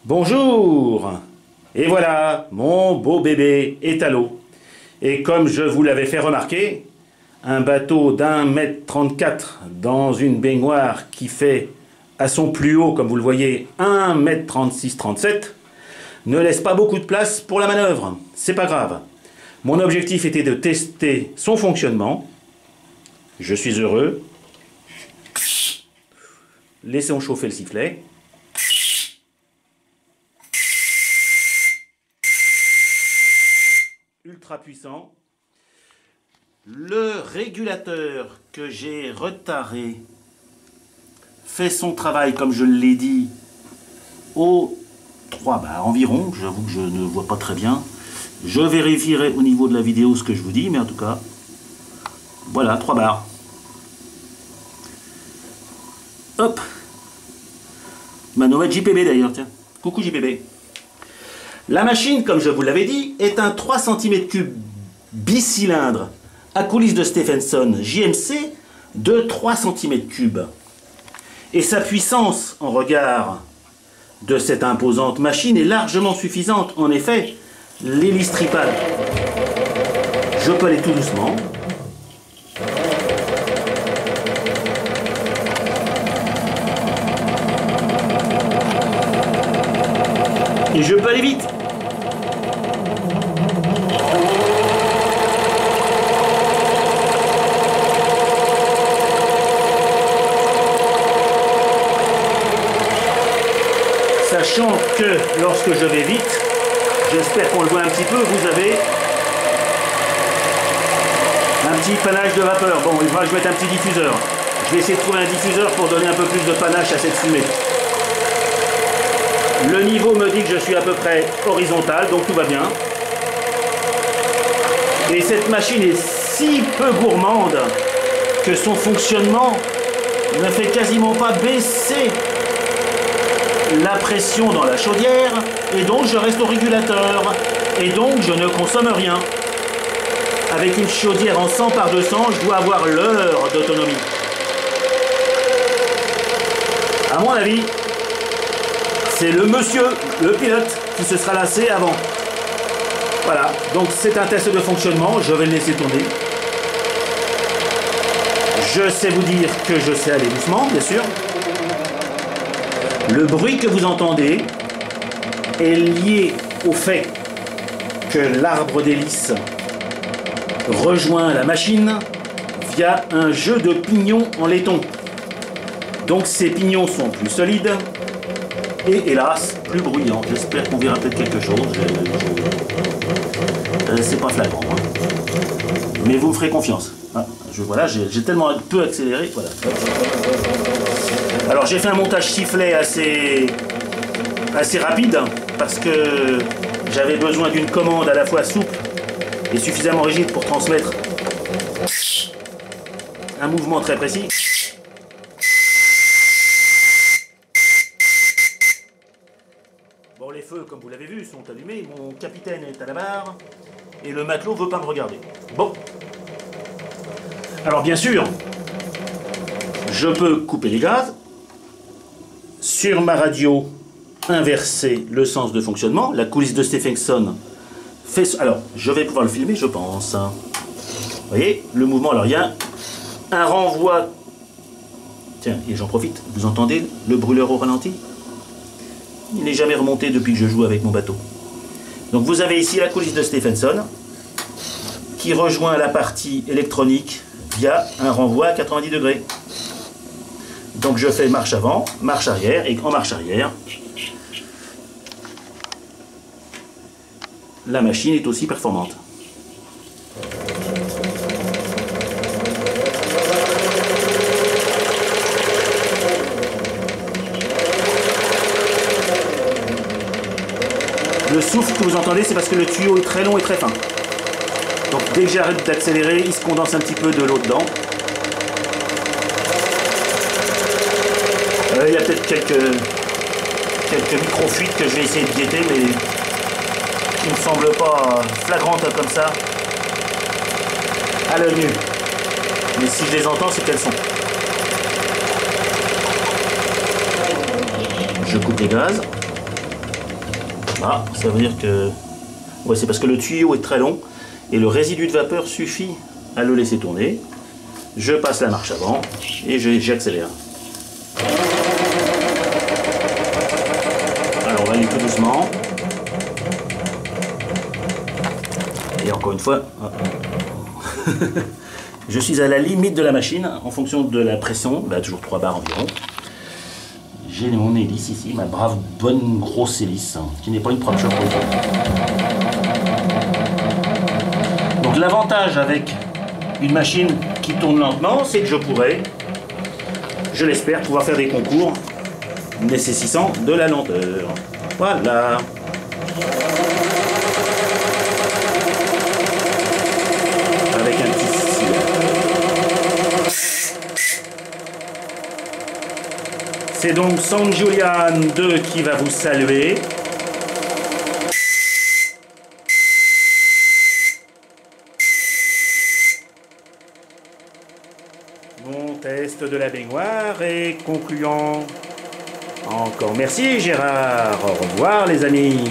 Bonjour! Et voilà, mon beau bébé est à l'eau. Et comme je vous l'avais fait remarquer, un bateau d'1,34 m dans une baignoire qui fait à son plus haut, comme vous le voyez, 1,36 m ne laisse pas beaucoup de place pour la manœuvre. C'est pas grave. Mon objectif était de tester son fonctionnement. Je suis heureux. Laissons chauffer le sifflet. Ultra puissant. Le régulateur que j'ai retardé fait son travail, comme je l'ai dit, aux 3 bars environ. J'avoue que je ne vois pas très bien. Je vérifierai au niveau de la vidéo ce que je vous dis, mais en tout cas, voilà, 3 bars. Hop. Manowette JPB d'ailleurs, tiens. Coucou JPB. La machine, comme je vous l'avais dit, est un 3 cm3 bicylindre à coulisses de Stephenson JMC de 3 cm3. Et sa puissance en regard de cette imposante machine est largement suffisante. En effet, l'hélice tripale, je peux aller tout doucement. Et je peux aller vite. Sachant que lorsque je vais vite, j'espère qu'on le voit un petit peu, vous avez un petit panache de vapeur. Bon, il faudra que je mette un petit diffuseur. Je vais essayer de trouver un diffuseur pour donner un peu plus de panache à cette fumée. Le niveau me dit que je suis à peu près horizontal, donc tout va bien. Et cette machine est si peu gourmande que son fonctionnement ne fait quasiment pas baisser la pression dans la chaudière, et donc je reste au régulateur, et donc je ne consomme rien. Avec une chaudière en 100 par 200, je dois avoir l'heure d'autonomie. À mon avis, c'est le monsieur, le pilote, qui se sera lassé avant. Voilà, donc c'est un test de fonctionnement, je vais le laisser tourner. Je sais vous dire que je sais aller doucement, bien sûr. Le bruit que vous entendez est lié au fait que l'arbre d'hélice rejoint la machine via un jeu de pignons en laiton. Donc ces pignons sont plus solides et hélas plus bruyants. J'espère qu'on verra peut-être quelque chose. C'est pas flagrant, hein. Mais vous me ferez confiance. Ah, voilà, j'ai tellement peu accéléré. Voilà. Alors j'ai fait un montage sifflet assez rapide parce que j'avais besoin d'une commande à la fois souple et suffisamment rigide pour transmettre un mouvement très précis. Bon, les feux, comme vous l'avez vu, sont allumés. Mon capitaine est à la barre et le matelot veut pas me regarder. Bon. Alors bien sûr, je peux couper les gaz. Sur ma radio, inverser le sens de fonctionnement. La coulisse de Stephenson fait... Alors, je vais pouvoir le filmer, je pense. Vous voyez, le mouvement. Alors, il y a un renvoi. Tiens, et j'en profite. Vous entendez le brûleur au ralenti? Il n'est jamais remonté depuis que je joue avec mon bateau. Donc, vous avez ici la coulisse de Stephenson qui rejoint la partie électronique via un renvoi à 90 degrés. Donc je fais marche avant, marche arrière, et en marche arrière, la machine est aussi performante. Le souffle que vous entendez, c'est parce que le tuyau est très long et très fin. Donc dès que j'arrête d'accélérer, il se condense un petit peu de l'eau dedans. Il y a peut-être quelques micro-fuites que je vais essayer de guetter, mais qui ne me semblent pas flagrantes comme ça à l'œil nu. Mais si je les entends, c'est qu'elles sont. Je coupe les gaz. Ah, ça veut dire que... Ouais, c'est parce que le tuyau est très long et le résidu de vapeur suffit à le laisser tourner. Je passe la marche avant et j'accélère. Alors on va aller plus doucement. Et encore une fois, je suis à la limite de la machine en fonction de la pression, bah, toujours 3 bars environ. J'ai mon hélice ici, ma brave bonne grosse hélice, qui n'est pas une prop shop. Donc l'avantage avec une machine qui tourne lentement, c'est que je pourrais, je l'espère, pouvoir faire des concours nécessitant de la lenteur. Voilà. Avec un petit stylet. C'est donc San Julian 2 qui va vous saluer. Mon test de la baignoire est concluant. Encore merci Gérard. Au revoir les amis.